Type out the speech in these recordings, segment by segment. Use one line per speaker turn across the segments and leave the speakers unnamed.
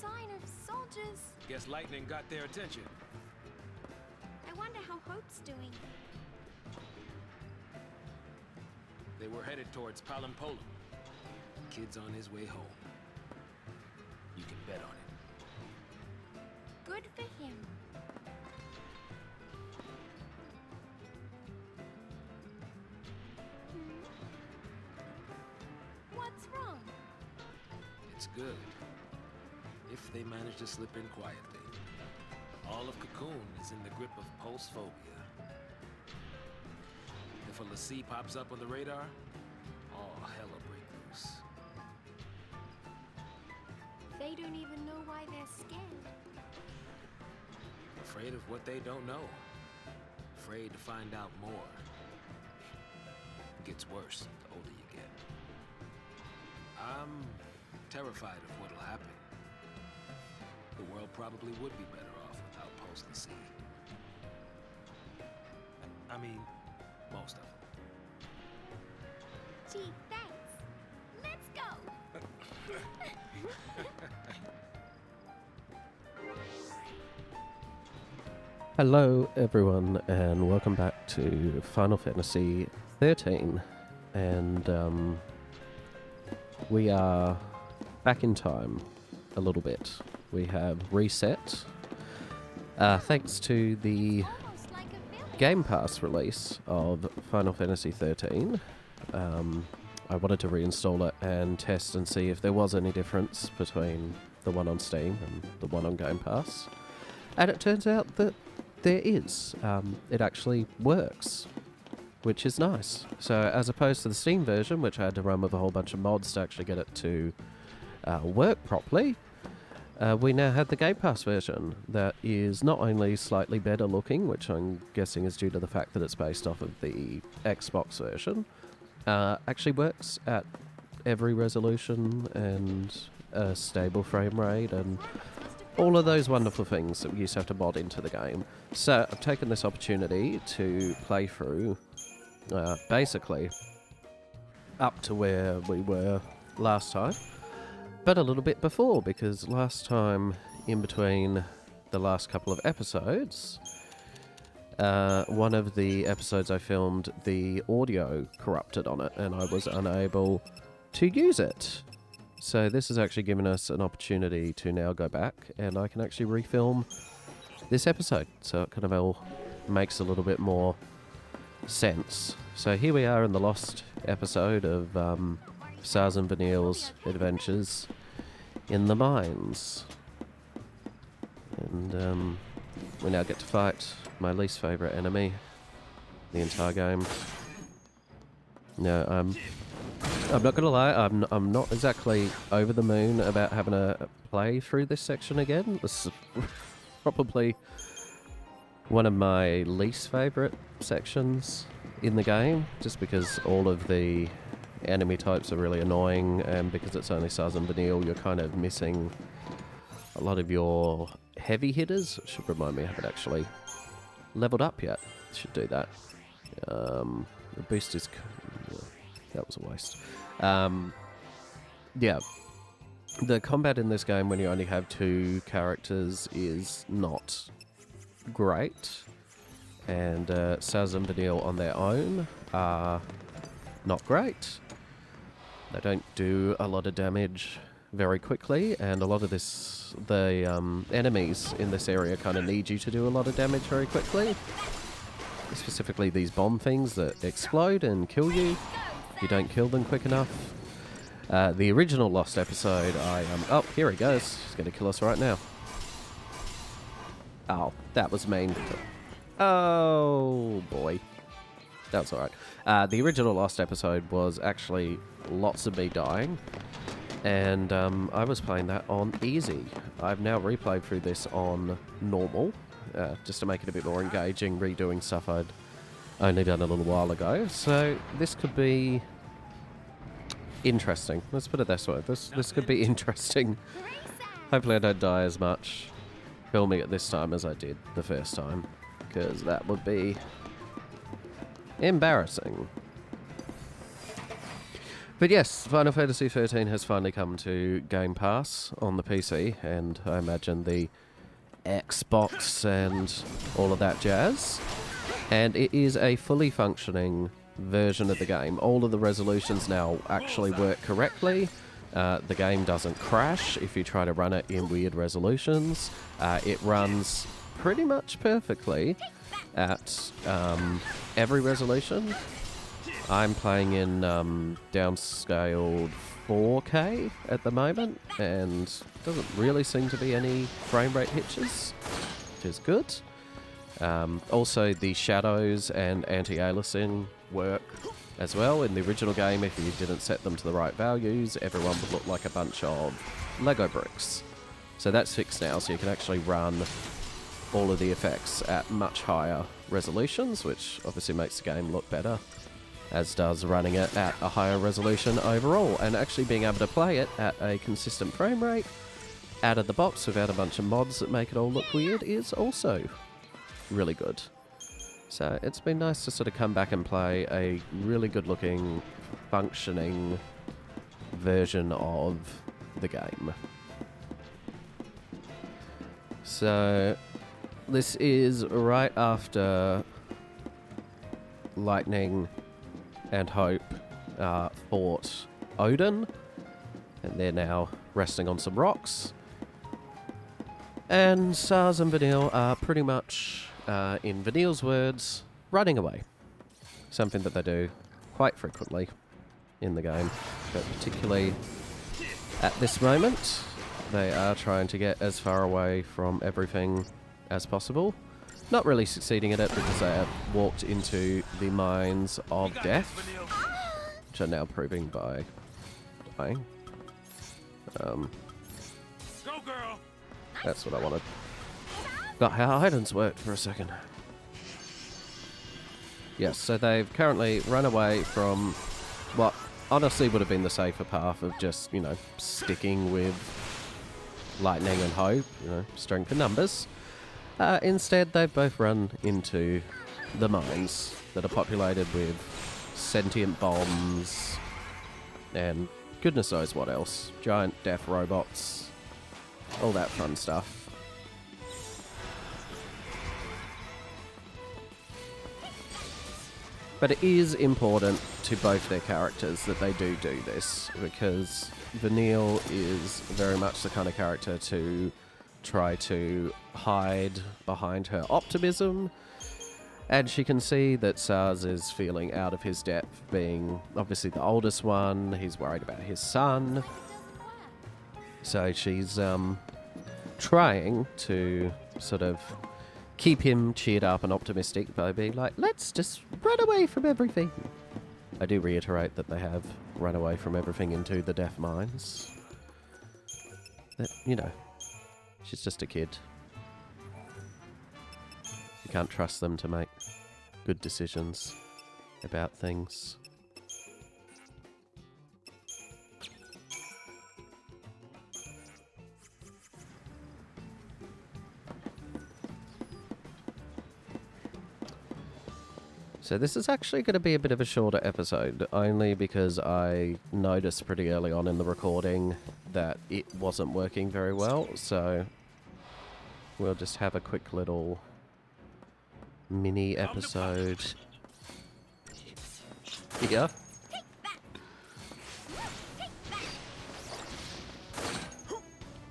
sign of soldiers.
Guess lightning got their attention.
I wonder how Hope's doing.
They were headed towards Palimpolum. Kid's on his way home. You can bet on it.
Good for him. What's wrong?
It's good. If they manage to slip in quietly. All of Cocoon is in the grip of pulse phobia. If a Lassie pops up on the radar, all hell will break loose.
They don't even know why they're scared.
Afraid of what they don't know. Afraid to find out more. It gets worse the older you get. I'm terrified of what'll happen. The world probably would be better off without Pulse Lassie. I mean, most of them.
Gee, thanks. Let's go.
Hello everyone and welcome back to Final Fantasy 13 and we are back in time a little bit. We have reset thanks to the
Almost like a village.
GamePass release of Final Fantasy 13. I wanted to reinstall it and test and see if there was any difference between the one on Steam and the one on Game Pass. And it turns out that there is. It actually works, which is nice. So as opposed to the Steam version, which I had to run with a whole bunch of mods to actually get it to work properly, we now have the Game Pass version that is not only slightly better looking, which I'm guessing is due to the fact that it's based off of the Xbox version, actually works at every resolution and a stable frame rate and all of those wonderful things that we used to have to mod into the game. So I've taken this opportunity to play through basically up to where we were last time, but a little bit before, because last time, in between the last couple of episodes, one of the episodes I filmed, the audio corrupted on it and I was unable to use it. So this has actually given us an opportunity to now go back and I can actually refilm this episode. So it kind of all makes a little bit more sense. So here we are in the lost episode of Sazh and Vanille's adventures in the mines. And we now get to fight my least favourite enemy the entire game. No, I'm not gonna lie, I'm not exactly over the moon about having to play through this section again. This is probably one of my least favourite sections in the game, just because all of the enemy types are really annoying, and because it's only Sazh and Vanille, you're kind of missing a lot of your heavy hitters. It should remind me I haven't actually leveled up yet. Should do that. The boost is... that was a waste. Yeah. The combat in this game when you only have two characters is not great. And Sazh and Vanille on their own are not great. They don't do a lot of damage very quickly, and a lot of this, the enemies in this area kind of need you to do a lot of damage very quickly. Specifically these bomb things that explode and kill you. You don't kill them quick enough. The original Lost episode, oh, here he goes. He's going to kill us right now. Oh, that was mean. Oh, boy. That was alright. The original Lost episode was actually lots of me dying. And I was playing that on easy. I've now replayed through this on normal, just to make it a bit more engaging, redoing stuff I'd only done a little while ago. So this could be interesting. Let's put it this way. This could be interesting. Hopefully I don't die as much filming it this time as I did the first time, because that would be embarrassing. But yes, Final Fantasy 13 has finally come to Game Pass on the PC, and I imagine the Xbox and all of that jazz. And it is a fully functioning version of the game. All of the resolutions now actually work correctly. The game doesn't crash if you try to run it in weird resolutions. It runs pretty much perfectly at every resolution. I'm playing in downscaled 4K at the moment, and doesn't really seem to be any frame rate hitches, which is good. Also, the shadows and anti-aliasing work as well. In the original game, if you didn't set them to the right values, everyone would look like a bunch of Lego bricks. So that's fixed now, so you can actually run all of the effects at much higher resolutions, which obviously makes the game look better, as does running it at a higher resolution overall, and actually being able to play it at a consistent frame rate out of the box without a bunch of mods that make it all look weird is also really good. So it's been nice to sort of come back and play a really good looking, functioning version of the game. So this is right after Lightning and Hope fought Odin, and they're now resting on some rocks. And Sazh and Vanille are pretty much, in Vanille's words, running away. Something that they do quite frequently in the game, but particularly at this moment, they are trying to get as far away from everything as possible. Not really succeeding at it because they have walked into the mines of death, which are now proving by dying. That's what I wanted. Got how items worked for a second. Yes, so they've currently run away from what honestly would have been the safer path of just, you know, sticking with Lightning and Hope, you know, strength in numbers. Instead, they've both run into the mines that are populated with sentient bombs and goodness knows what else. Giant death robots, all that fun stuff. But it is important to both their characters that they do this, because Vanille is very much the kind of character to try to hide behind her optimism, and she can see that Sazh is feeling out of his depth, being obviously the oldest one. He's worried about his son, so she's trying to sort of keep him cheered up and optimistic by being like, let's just run away from everything. I do reiterate that they have run away from everything into the death mines. That, you know, she's just a kid. You can't trust them to make good decisions about things. So this is actually going to be a bit of a shorter episode, only because I noticed pretty early on in the recording that it wasn't working very well, so we'll just have a quick little mini episode here.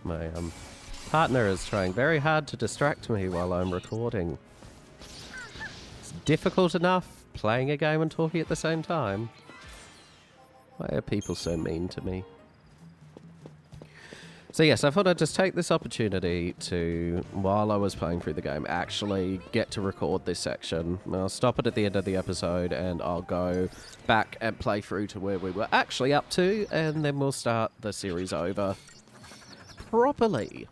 My partner is trying very hard to distract me while I'm recording. Difficult enough playing a game and talking at the same time. Why are people so mean to me? So yes, I thought I'd just take this opportunity to, while I was playing through the game, actually get to record this section. I'll stop it at the end of the episode and I'll go back and play through to where we were actually up to, and then we'll start the series over properly.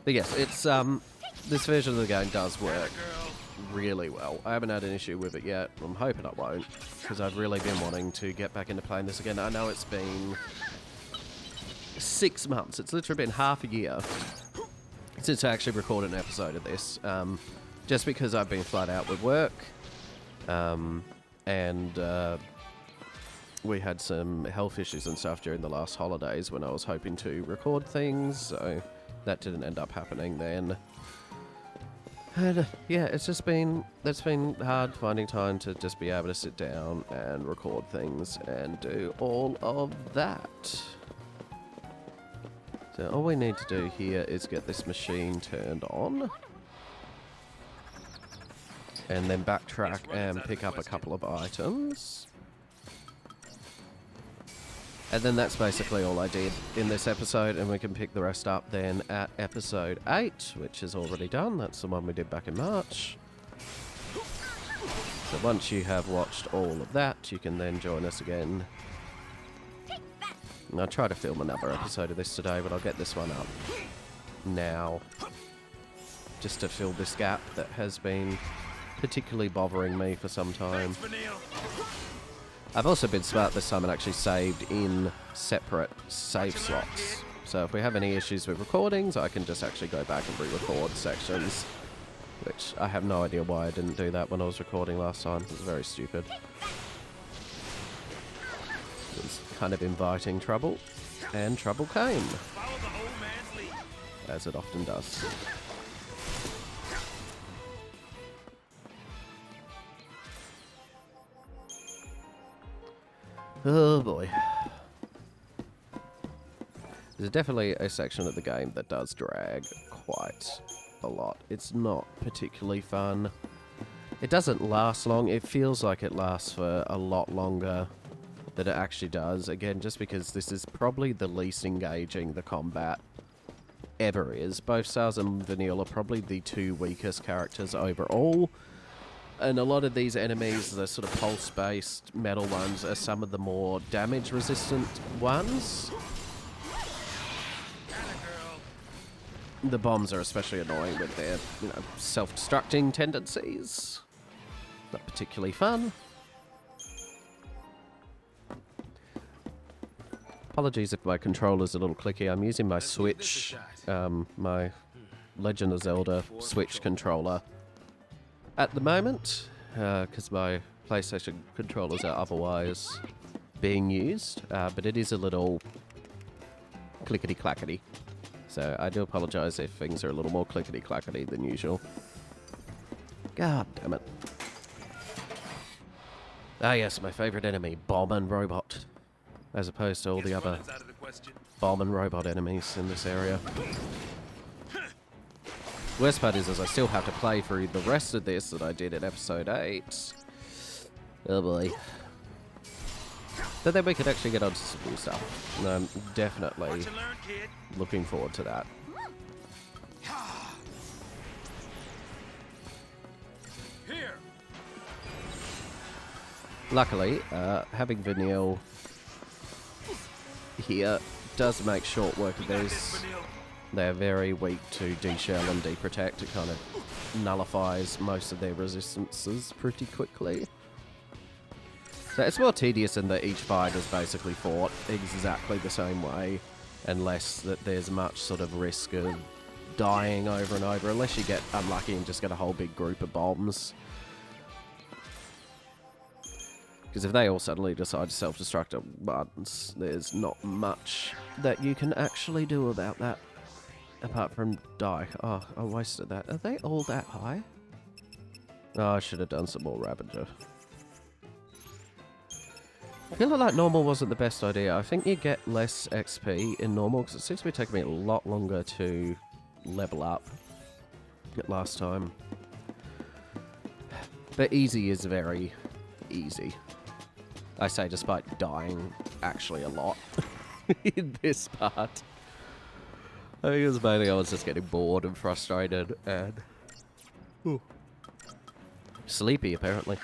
But yes, it's this version of the game does work really well. I haven't had an issue with it yet. I'm hoping I won't, because I've really been wanting to get back into playing this again. I know it's been 6 months. It's literally been half a year since I actually recorded an episode of this, just because I've been flat out with work, and we had some health issues and stuff during the last holidays when I was hoping to record things, so that didn't end up happening then. And yeah, it's been hard finding time to just be able to sit down and record things and do all of that. So all we need to do here is get this machine turned on. And then backtrack and pick up a couple of items. And then that's basically all I did in this episode, and we can pick the rest up then at episode 8, which is already done. That's the one we did back in March. So once you have watched all of that, you can then join us again. And I'll try to film another episode of this today, but I'll get this one up now, just to fill this gap that has been particularly bothering me for some time. I've also been smart this time and actually saved in separate save slots. So if we have any issues with recordings, I can just actually go back and re-record sections, which I have no idea why I didn't do that when I was recording last time. It was very stupid. It was kind of inviting trouble, and trouble came, as it often does. Oh boy. There's definitely a section of the game that does drag quite a lot. It's not particularly fun. It doesn't last long. It feels like it lasts for a lot longer than it actually does. Again, just because this is probably the least engaging the combat ever is. Both Sazh and Vanille are probably the two weakest characters overall. And a lot of these enemies, the sort of pulse-based metal ones, are some of the more damage-resistant ones. The bombs are especially annoying with their, self-destructing tendencies. Not particularly fun. Apologies if my controller's a little clicky. I'm using my Switch, my Legend of Zelda Switch controller at the moment, because my PlayStation controllers are otherwise being used, but it is a little clickety-clackety. So I do apologise if things are a little more clickety-clackety than usual. God damn it. Ah yes, my favourite enemy, bomb and robot, as opposed to all the other bomb and robot enemies in this area. Worst part is I still have to play through the rest of this that I did in episode 8. Oh boy. But then we could actually get onto some new stuff. And I'm definitely looking forward to that. Luckily, having Vanille here does make short work of these. They're very weak to de-shell and de-protect. It kind of nullifies most of their resistances pretty quickly. So it's more tedious in that each fight is basically fought exactly the same way, unless that there's much sort of risk of dying over and over, unless you get unlucky and just get a whole big group of bombs. Because if they all suddenly decide to self-destruct at once, there's not much that you can actually do about that. Apart from die. Oh, I wasted that. Are they all that high? Oh, I should have done some more Ravager. I feel like normal wasn't the best idea. I think you get less XP in normal, because it seems to be taking me a lot longer to level up last time. But easy is very easy. I say despite dying actually a lot in this part. I think it was mainly I was just getting bored and frustrated and sleepy apparently.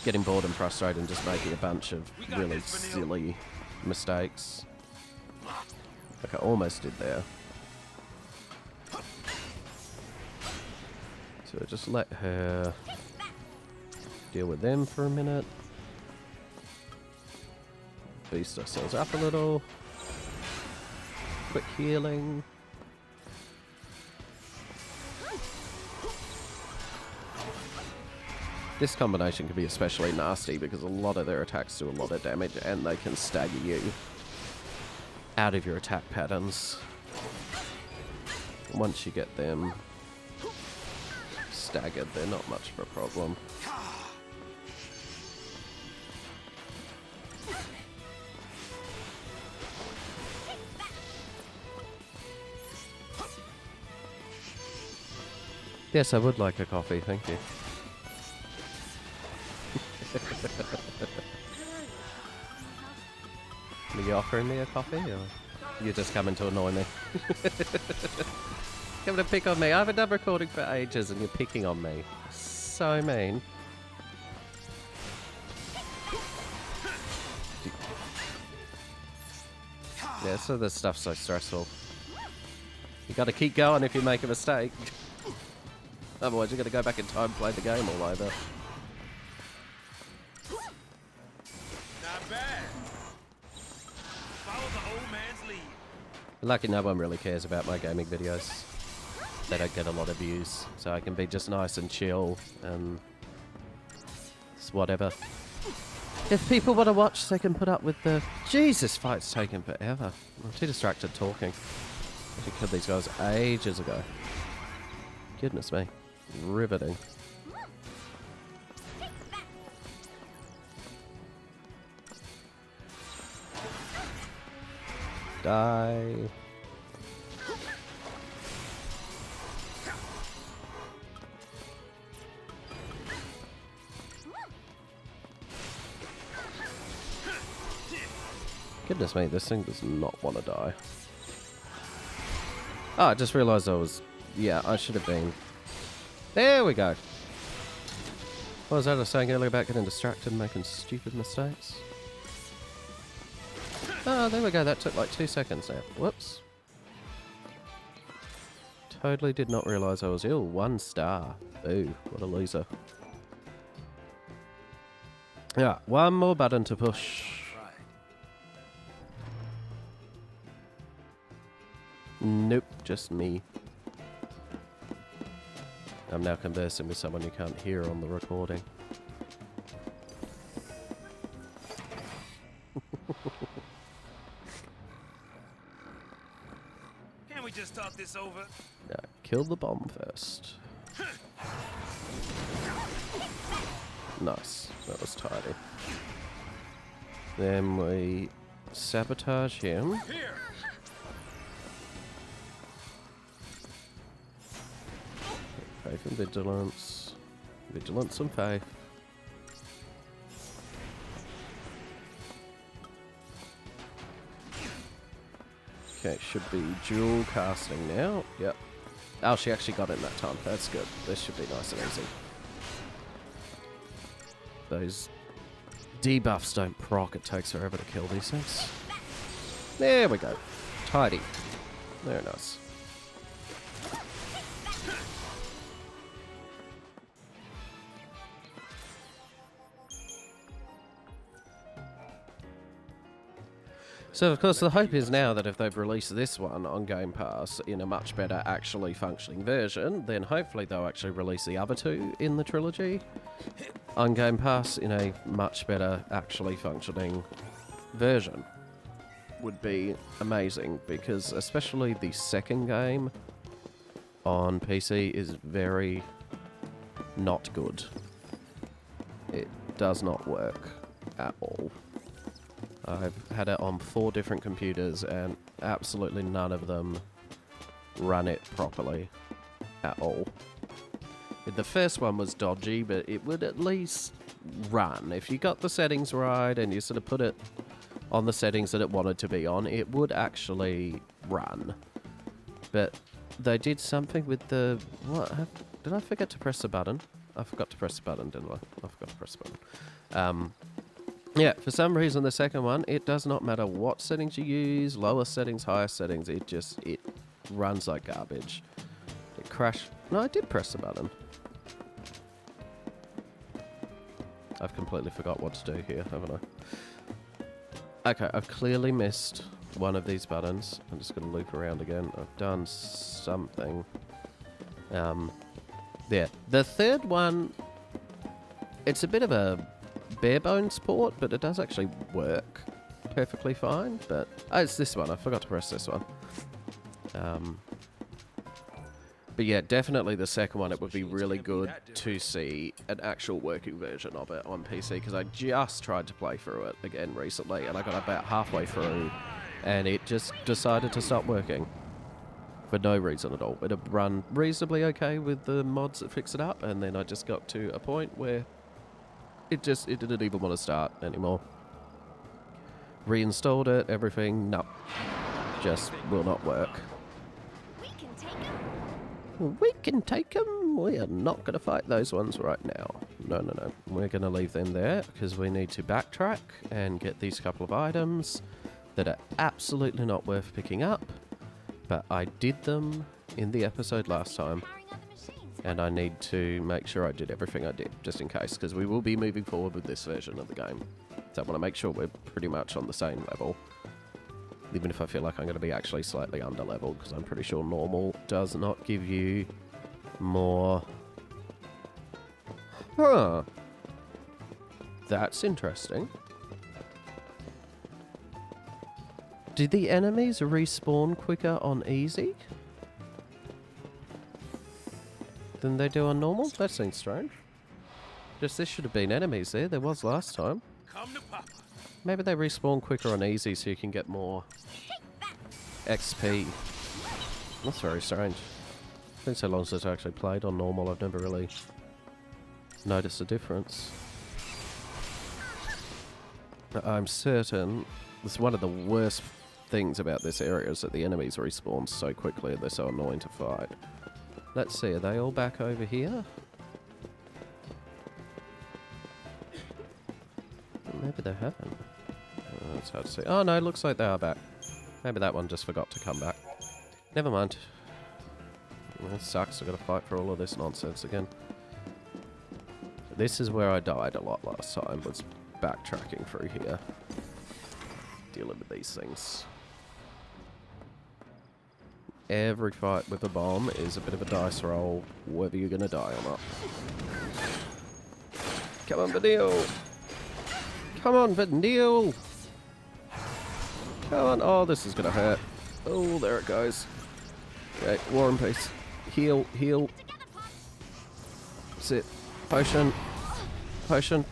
Getting bored and frustrated and just making a bunch of really silly mistakes. Like I almost did there. So just let her deal with them for a minute. Boost ourselves up a little. Quick healing. This combination can be especially nasty because a lot of their attacks do a lot of damage and they can stagger you out of your attack patterns. Once you get them staggered, they're not much of a problem. Yes, I would like a coffee, thank you. Are you offering me a coffee, or you're just coming to annoy me? Coming to pick on me. I haven't done recording for ages and you're picking on me. So mean. Yeah, so this stuff's so stressful. You gotta keep going if you make a mistake. Otherwise, you're going to go back in time and play the game all over.
Not bad. Follow the old man's lead.
Lucky no one really cares about my gaming videos. They don't get a lot of views, so I can be just nice and chill and it's whatever. If people want to watch, they can put up with the... Jesus, fight's taking forever. I'm too distracted talking. I killed these guys ages ago. Goodness me. Riveting. Die. Goodness me, this thing does not want to die. Oh, I just realised I was... Yeah, I should have been... There we go. What was that I was saying earlier about getting distracted and making stupid mistakes? Oh, there we go. That took like 2 seconds now. Whoops. Totally did not realise I was ill. 1 star. Boo. What a loser. Yeah, one more button to push. Nope, just me. I'm now conversing with someone you can't hear on the recording.
Can't we just talk this over?
Yeah, kill the bomb first. Nice, that was tidy. Then we sabotage him.
Here.
Faith and vigilance. Vigilance and faith. Okay, should be dual casting now. Yep. Oh, she actually got it in that time. That's good. This should be nice and easy. Those debuffs don't proc. It takes forever to kill these things. There we go. Tidy. Very nice. So, of course, the hope is now that if they've released this one on Game Pass in a much better actually functioning version, then hopefully they'll actually release the other 2 in the trilogy on Game Pass in a much better actually functioning version. Would be amazing, because especially the second game on PC is very not good. It does not work at all. I've had it on 4 different computers and absolutely none of them run it properly at all. The first one was dodgy, but it would at least run. If you got the settings right and you sort of put it on the settings that it wanted to be on, it would actually run. But they did something with the... What? Did I forget to press the button? I forgot to press the button, didn't I? I forgot to press the button. Yeah, for some reason the second one, it does not matter what settings you use, lower settings, higher settings, it runs like garbage. It crashed. No, I did press the button. I've completely forgot what to do here, haven't I? Okay, I've clearly missed one of these buttons. I'm just going to loop around again. I've done something. Yeah, the third one... It's a bit of a bare bones port, but it does actually work perfectly fine. But it's this one. I forgot to press this one. But yeah, definitely the second one. It would be really good to see an actual working version of it on PC, because I just tried to play through it again recently, and I got about halfway through, and it just decided to stop working for no reason at all. It had run reasonably okay with the mods that fix it up, and then I just got to a point where it didn't even want to start anymore. Reinstalled it, everything, no, just will not work.
We can take him.
We can take them. We are not going to fight those ones right now. No. We're going to leave them there because we need to backtrack and get these couple of items that are absolutely not worth picking up. But I did them in the episode last time,
Powering on the machines.
and I need to make sure I did everything I did, just in case, because we will be moving forward with this version of the game. So I want to make sure we're pretty much on the same level. Even if I feel like I'm going to be actually slightly under leveled, because I'm pretty sure normal does not give you more. Huh. That's interesting. Did the enemies respawn quicker on easy than they do on normal? That seems strange. Just this should have been enemies there. There was last time.
Come to Papa.
Maybe they respawn quicker on easy so you can get more XP. That's very strange. It's been so long since I actually played on normal, I've never really noticed a difference. But I'm certain it's one of the worst things about this area is that the enemies respawn so quickly and they're so annoying to fight. Let's see, are they all back over here? Maybe they haven't. It's hard to see. Oh no, it looks like they are back. Maybe that one just forgot to come back. Never mind. It sucks, I've got to fight for all of this nonsense again. This is where I died a lot last time, was backtracking through here. Dealing with these things. Every fight with a bomb is a bit of a dice roll, whether you're going to die or not. Come on, Vanille! Come on, Vanille! Come on. Oh, this is going to hurt. Oh, there it goes. Okay, War and Peace. Heal, heal. Sit. Potion. Potion.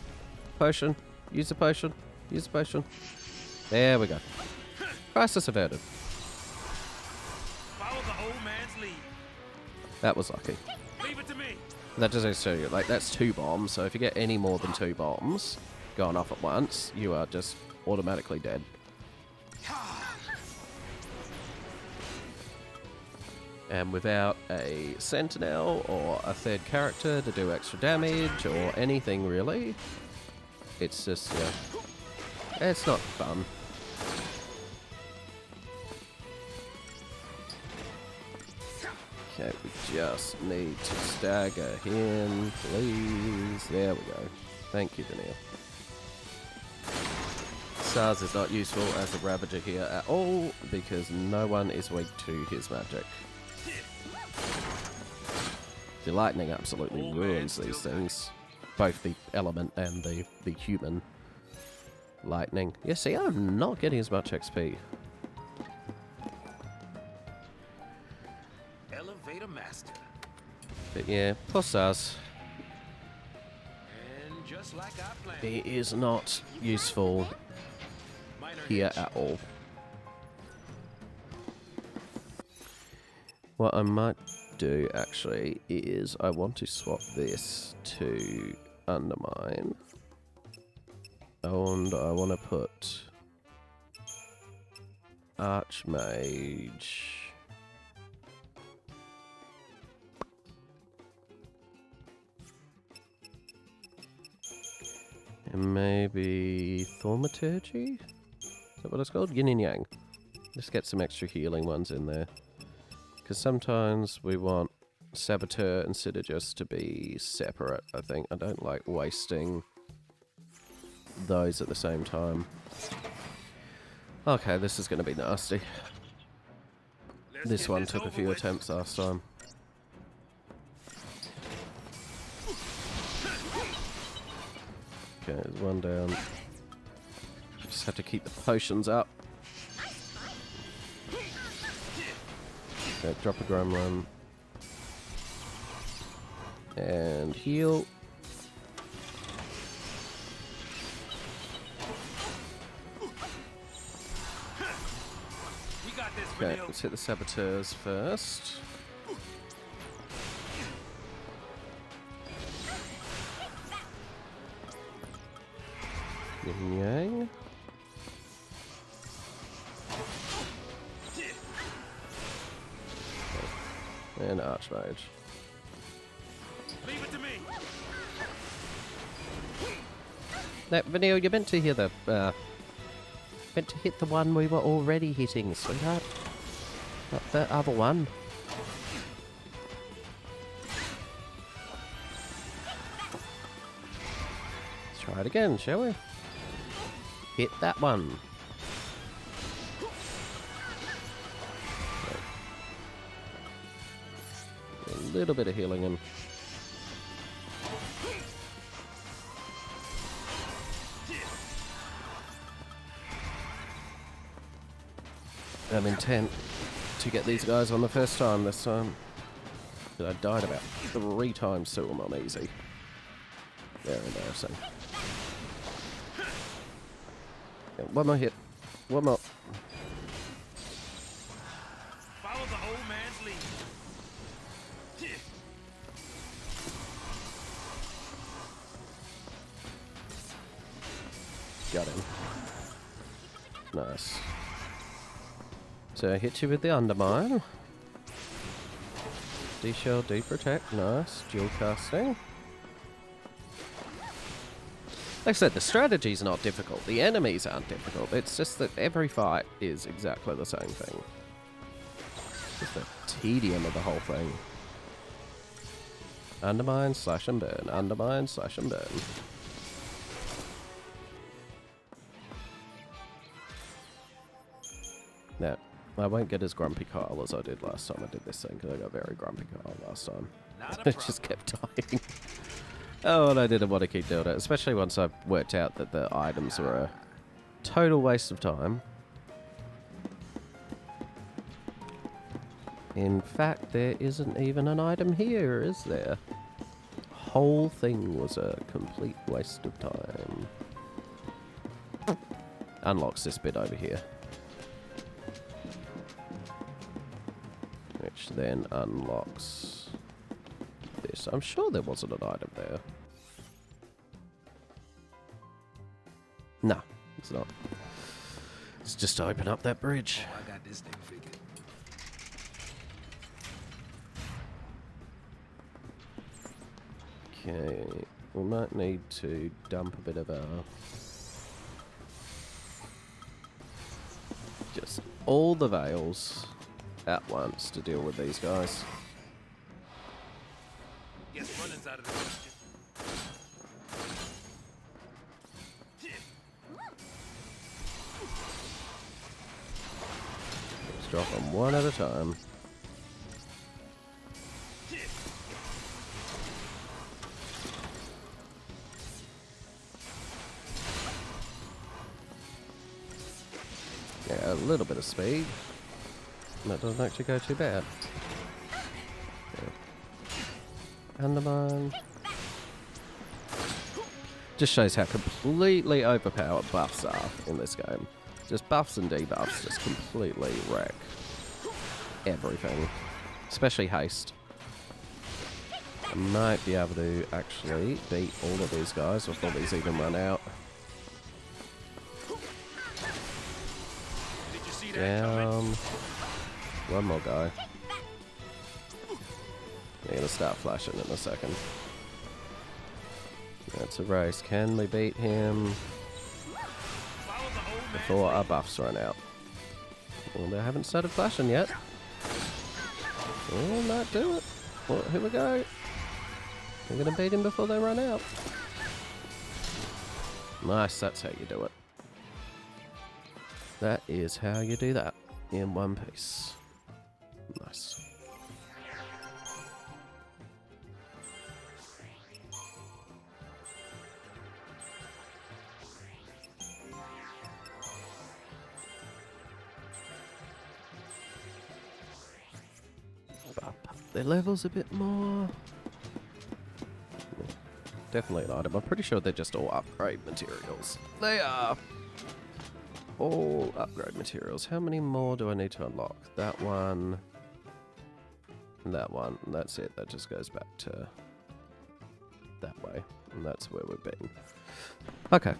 Potion. Use the potion. Use the potion. There we go. Crisis averted.
Follow the old man's lead.
That was lucky.
Leave it to me.
That doesn't show you, like, that's 2 bombs, so if you get any more than 2 bombs going off at once, you are just automatically dead. And without a sentinel or a third character to do extra damage or anything really, it's just, yeah, it's not fun. Okay, we just need to stagger him, please. There we go. Thank you, Vanille. Sazh is not useful as a Ravager here at all, because no one is weak to his magic. The lightning absolutely ruins these things. Both the element and the human lightning. Yeah, see, I'm not getting as much XP.
Elevator master.
But yeah, poor Sazh.
And just like I planned.
He is not useful
Minor
here
hitch.
at all. What I might do actually is I want to swap this to Undermine. And I want to put Archmage. And maybe Thaumaturgy? Is that what it's called? Yin and Yang. Just get some extra healing ones in there. Because sometimes we want Saboteur and Sittagus to be separate, I think. I don't like wasting those at the same time. Okay, this is going to be nasty.
Let's
This
get
one
this
took a
over
few
with.
attempts last time. Okay, there's one down. Just have to keep the potions up. Okay, drop a gremlin. And heal.
We got this,
Okay,
Vanille.
let's hit the saboteurs first. Yin yang. And Archmage.
Leave it to me.
Now, Vanille, you're meant to hear the, meant to hit the one we were already hitting, sweetheart. Not the other one. Let's try it again, shall we? Hit that one. A little bit of healing in. I'm intent to get these guys on the first time this time. But I died about 3 times to them on easy. Very embarrassing. Yeah, one more hit. One more.
Follow the old man's lead.
Got him. Nice. So I hit you with the Undermine. D-Shell, D-Protect, nice. Dual casting. Like I said, the strategy's not difficult. The enemies aren't difficult. It's just that every fight is exactly the same thing. Just the tedium of the whole thing. Undermine, slash and burn. Undermine, slash and burn. Now, I won't get as grumpy Kyle as I did last time I did this thing, because I got very grumpy Kyle last time.
Not a
I
problem.
just kept dying. Oh, and I didn't want to keep doing it, especially once I worked out that the items were a total waste of time. In fact, there isn't even an item here, is there? Whole thing was a complete waste of time. Unlocks this bit over here. Which then unlocks this. I'm sure there wasn't an item there. No, it's not. It's just to open up that bridge.
Oh, I got this thing figured.
Okay, we might need to dump a bit of just all the veils at once to deal with these guys.
Guess running's out of the question.
Let's drop them one at a time. Yeah, a little bit of speed. That doesn't actually go too bad. Yeah. Undermine. Just shows how completely overpowered buffs are in this game. Just buffs and debuffs just completely wreck everything. Especially haste. I might be able to actually beat all of these guys before these even run out.
Did you see that coming?
Down. One more guy. They're gonna start flashing in a second. That's a race. Can we beat him
Follow the old man's
before our buffs run out? Well, they haven't started flashing yet. We might do it. Well, here we go. We're gonna beat him before they run out. Nice, that's how you do it. That is how you do that in one piece. Nice. their levels a bit more. Definitely an item. I'm pretty sure they're just all upgrade materials. They are all upgrade materials. How many more do I need to unlock? That one. And that one. And that's it. That just goes back to that way. And that's where we've been. Okay.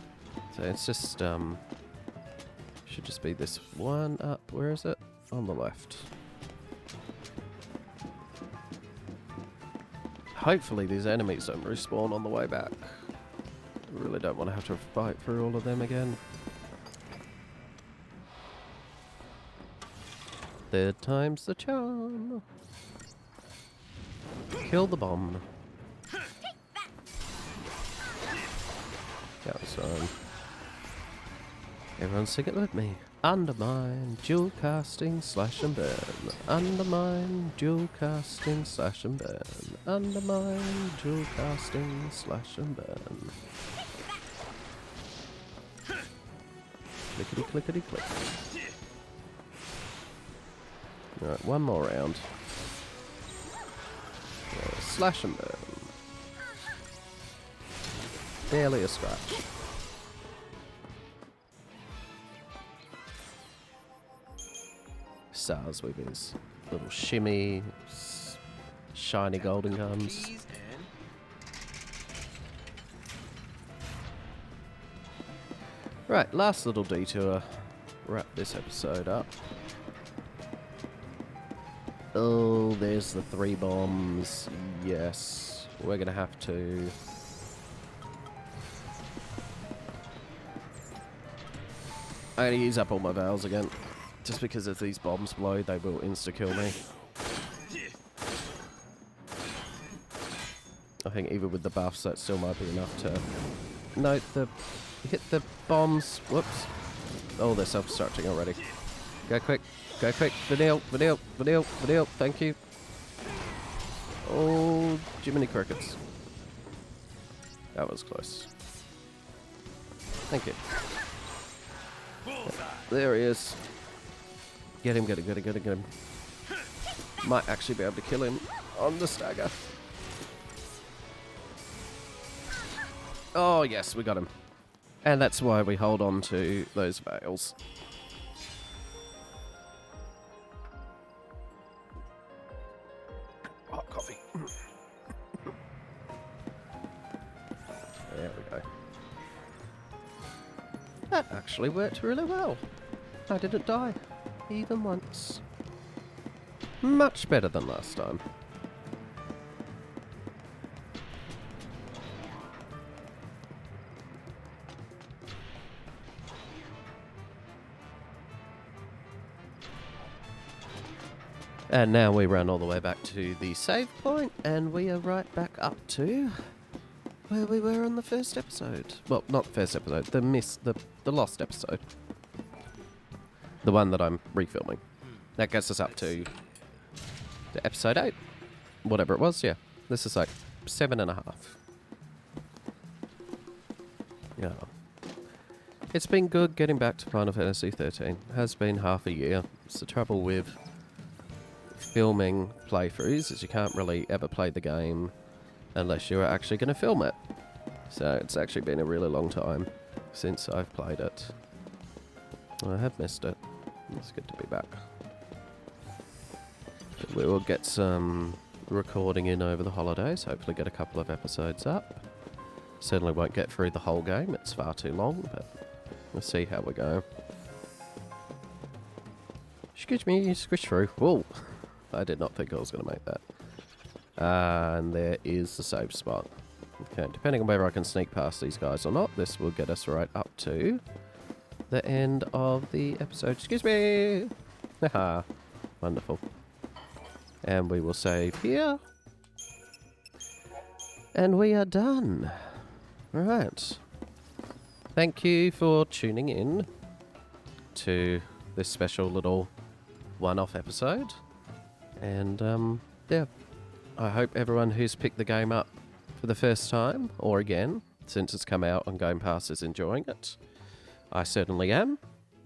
So it's just, should just be this one up. Where is it? On the left. Hopefully these enemies don't respawn on the way back. I really don't want to have to fight through all of them again. Third time's the charm. Kill the bomb. That was fine. Everyone sing it with me. Undermine, dual casting, slash and burn. Undermine, dual casting, slash and burn. Undermine, dual casting, slash and burn. Clickety clickety click. Alright, one more round. Slash and burn. Barely a scratch. Sazh with his little shimmy, shiny golden guns.
Keys and
Right, last little detour. Wrap this episode up. Oh, there's the 3 bombs. Yes, we're gonna have to. I'm gonna use up all my vials again. Just because if these bombs blow, they will insta-kill me. I think even with the buffs, that still might be enough to... No, hit the bombs. Whoops. Oh, they're self-destructing already. Go quick. Go quick. Vanille. Vanille. Vanille. Vanille. Thank you. Oh, Jiminy Crickets. That was close. Thank you. There he is. Get him, get him, get him, get him, get him. Might actually be able to kill him on the stagger. Oh, yes, we got him. And that's why we hold on to those veils. Hot coffee. There we go. That actually worked really well. I didn't die. Even once. Much better than last time. And now we run all the way back to the save point, and we are right back up to where we were on the first episode. Well, not the first episode, the lost episode. The one that I'm refilming. That gets us up to episode 8. Whatever it was, yeah. This is like 7.5. Yeah. It's been good getting back to Final Fantasy 13. Has been half a year. It's the trouble with filming playthroughs is you can't really ever play the game unless you're actually going to film it. So it's actually been a really long time since I've played it. I have missed it. It's good to be back. But we will get some recording in over the holidays. Hopefully get a couple of episodes up. Certainly won't get through the whole game. It's far too long, but we'll see how we go. Excuse me, squish through. Whoa! I did not think I was going to make that. And there is the save spot. Okay, depending on whether I can sneak past these guys or not, this will get us right up to the end of the episode. Excuse me! Haha. Wonderful. And we will save here. And we are done. Right. Thank you for tuning in to this special little one-off episode. And, yeah. I hope everyone who's picked the game up for the first time, or again, since it's come out on GamePass, is enjoying it. I certainly am,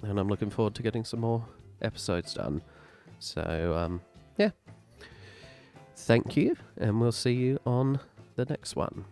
and I'm looking forward to getting some more episodes done. So, yeah. thank you, and we'll see you on the next one.